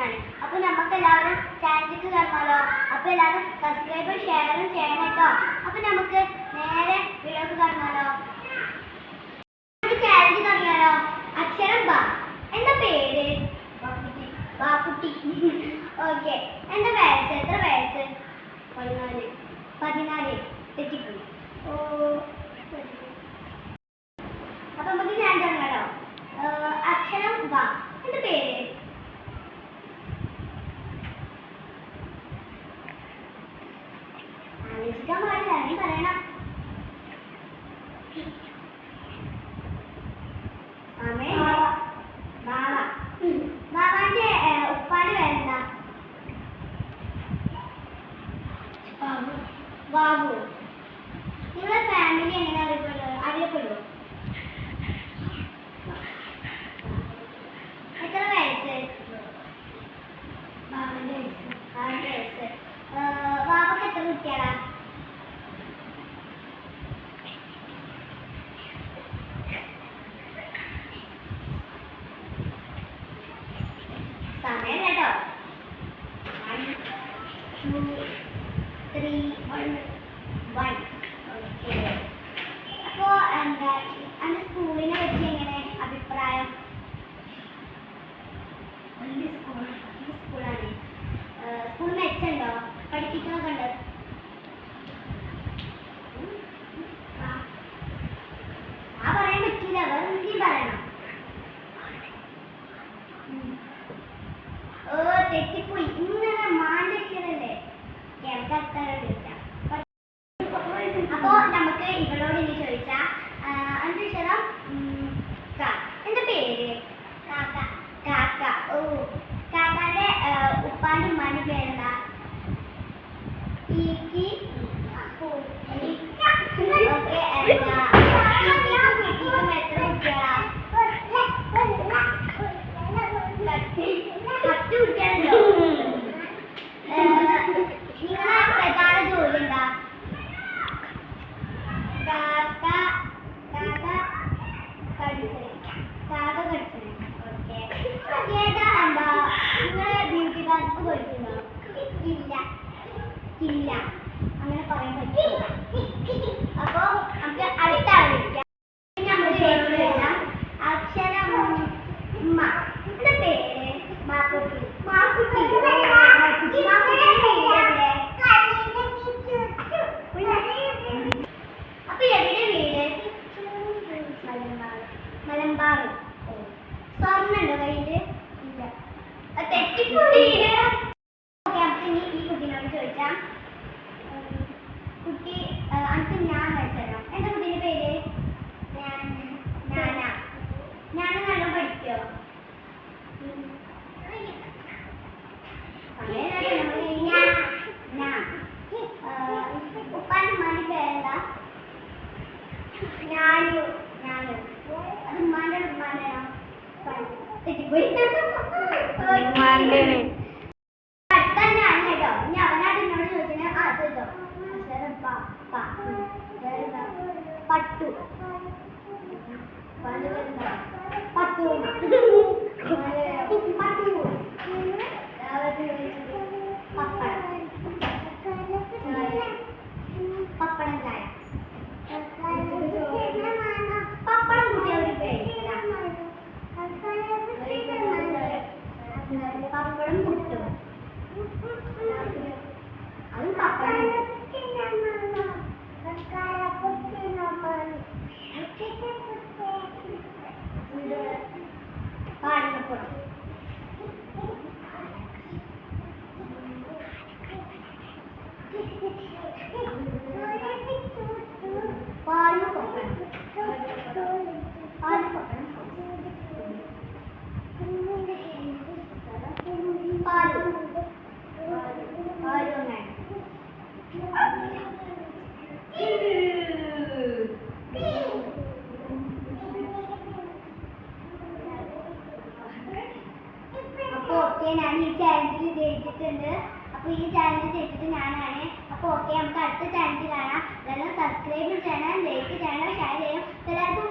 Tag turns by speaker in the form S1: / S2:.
S1: ആണ്. അപ്പോൾ നമുക്ക് എല്ലാവരും ചാനലിലേക്ക് കയറാമല്ലോ. അപ്പോൾ എല്ലാവരും സബ്സ്ക്രൈബും ഷെയറും ചെയ്യണം കേട്ടോ. അപ്പോൾ നമുക്ക് നേരെ വീഡിയോക്ക് കടന്നാലോ. ചാനൽ തുടങ്ങിയാലോ. അക്ഷരം ബ. എന്താ പേര്? ബാക്കുട്ടി. ഓക്കെ. എന്താ വയസ്സ്? എത്ര വയസ്സ്? 14. തെറ്റിപ്പോയി. അപ്പൊ നമുക്ക് ചാനൽ തുടങ്ങാലോ. അക്ഷരം ബ. എന്താ പേര്? ആലോചിക്കാൻ പാടില്ല, നീ പറയണം. ബാബാന്റെ ഉപ്പാന്റെ പേരെന്താ? ബാബു. നിങ്ങളുടെ ഫാമിലി എങ്ങനെ അറിയപ്പെടുമോ? എത്ര വയസ്സ്? ബാബുന്റെ വയസ്സ് 6 വയസ്സ്. ബാബക്ക് എത്ര കുട്ടികളാ? സമയം കേട്ടോ. 1 2 3 1. ഓക്കെ. അപ്പോ എന്താ അന്ന് സ്കൂളിനെ പറ്റി എങ്ങനെ അഭിപ്രായം? വലിയ സ്കൂളാണ്. സ്കൂൾ മെച്ചുണ്ടോ? പഠിപ്പിക്കുന്നൊക്കെ ഉണ്ട്? ആ പറയാൻ പറ്റില്ല, വേറെ എന്തെങ്കിലും പറയണം. തെറ്റിപ്പോയി. ഇങ്ങനെ മാണ്ടിരിക്കണല്ലേ. അപ്പോ നമുക്ക് ഇവളോട് ഇനി ചോദിച്ചാ അഞ്ചക്ഷരം എന്താ പേര്? കാക്ക. ഓ, കാക്കാന്റെ ഉപ്പാന്റെ ഉമ്മാന്റെ പേരെന്താ? ഓക്കെ. എത്ര കുട്ടികളാ? 10 കുട്ടികളുണ്ടോ? നിങ്ങളെ പ്രധാന ജോലി എന്താ? കാക്ക കടിച്ചത്. ഓക്കെ. ഏതാ എന്താ നിങ്ങളെ ബ്യൂട്ടി പാർക്ക് പോയിട്ടുണ്ടോ? ഇല്ല. അങ്ങനെ പറയാൻ പറ്റില്ല. അപ്പൊ നമുക്ക് അടുത്ത ആൾ വിളിക്കാം. നമ്മൾ ചോദിച്ചാൽ അക്ഷരം ഉമ്മ. എന്താ പേര്? മാക്കുട്ടി. അപ്പൊ എവിടെ വീട്? മലമ്പാറ്. സ്വർണ്ണുണ്ടോ കയ്യില്? ഇല്ല. തെറ്റിപ്പോയി. ഇനി ഈ കുട്ടീനോട് ചോദിച്ചാ കുട്ടി അനക്ക് ഞാൻ മത്സരം. എന്താ കുട്ടീന്റെ പേര്? ഞാൻ നല്ല പഠിക്കോ? ഉപ്പാന്റെ ഉമ്മാന്റെ പേരെന്താ? ഞാനു. അത് ഉമ്മാന്റെ തെറ്റിപ്പോയി. അടുത്ത ഞാൻ കേട്ടോ. ഇനി അവനായിട്ട് എന്നോട് ചോദിച്ചാൽ ചോദിച്ചോ. പട്ടു. പപ്പടം ചായ. പപ്പടം കൂട്ടിയ ഒരു പേര്. പപ്പടം കുട്ടും. അതും പപ്പടം. പാലപ്പുറം. ഞാൻ ഈ ചാനലിൽ ജയിച്ചിട്ടുണ്ട്. അപ്പോൾ ഈ ചാനൽ ജയിച്ചിട്ട് ഞാനാണ്. അപ്പോൾ ഓക്കെ, നമുക്ക് അടുത്ത ചാനലിൽ കാണാം. എല്ലാവരും സബ്സ്ക്രൈബ് ചെയ്യണം, ലൈക്ക് ചെയ്യണം, ഷെയർ ചെയ്യണം. എല്ലാവർക്കും